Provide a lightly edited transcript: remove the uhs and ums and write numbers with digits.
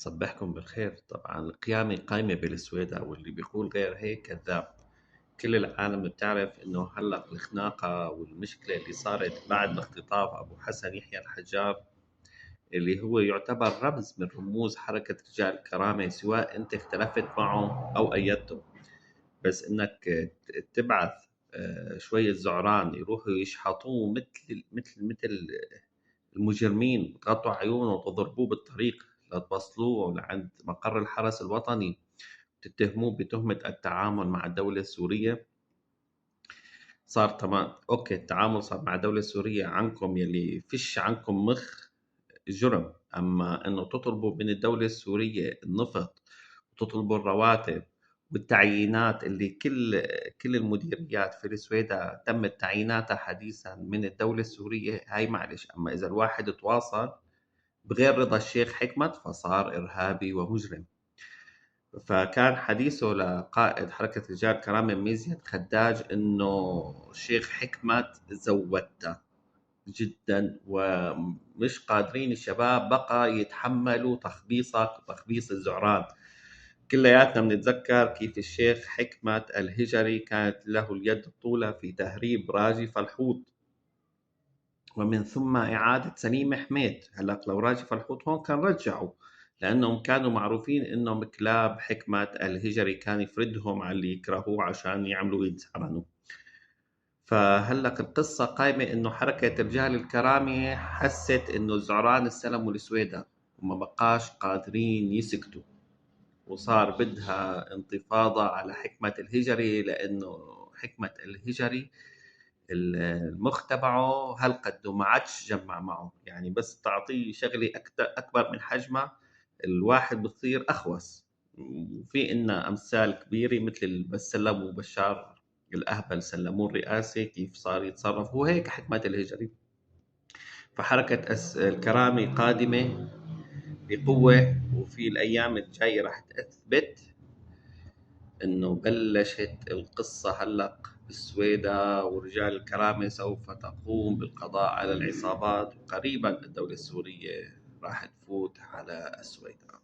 صبحكم بالخير. طبعا القيامة قايمة بالسويدة، واللي بيقول غير هيك كذاب. كل العالم بتعرف انه هلا الخناقة والمشكلة اللي صارت بعد اختطاف ابو حسن يحيى الحجار، اللي هو يعتبر رمز من رموز حركة رجال الكرامة، سواء انت اختلفت معه او ايدته. بس انك تبعث شوية زعران يروحوا يشحطوه مثل المجرمين، تغطوا عيونه وتضربوه بالطريق لتوصلوه لعند مقر الحرس الوطني، تتهموه بتهمة التعامل مع الدولة السورية. صار تمام، اوكي، التعامل صار مع الدولة السورية عنكم يلي فيش عنكم مخ جرم، اما انه تطلبوا من الدولة السورية النفط وتطلبوا الرواتب والتعيينات اللي كل المديريات في السويدة تمت تعييناتها حديثا من الدولة السورية، هاي معلش. اما اذا الواحد تواصل بغير رضا الشيخ حكمت فصار إرهابي ومجرم. فكان حديثه لقائد حركة رجال كرامة ميزيد خداج إنه الشيخ حكمت زودته جدا، ومش قادرين الشباب بقى يتحملوا تخبيصك وتخبيص الزعران. كلياتنا بنتذكر كيف الشيخ حكمت الهجري كانت له اليد الطولى في تهريب راجي فالحوت، ومن ثم إعادة سليم حميد. هلأ لو راجي فالحوت هون كان رجعوا، لأنهم كانوا معروفين إنهم كلاب حكمة الهجري، كان يفردهم على اللي يكرهوه عشان يعملوا يتزعرنوا. فهلأ القصة قايمة إنه حركة رجال الكرامة حست إنه الزعران استلموا السويدة وما بقاش قادرين يسكتوا، وصار بدها انتفاضة على حكمة الهجري، لأنه حكمة الهجري المخ تبعه هل قد ما عادش جمع معه، يعني بس تعطيه شغله اكبر من حجمها الواحد بصير اخوس. وفي إلنا امثال كبيره مثل بس سلموا بشار الاهبل سلموه الرئاسه كيف صار يتصرف، هو هيك حكمة الهجري. فحركه الكرامه قادمه بقوه، وفي الايام الجايه راح تثبت انه بلشت القصة هلأ بالسويدة، ورجال الكرامة سوف تقوم بالقضاء على العصابات، وقريبا الدولة السورية راح تفوت على السويدة.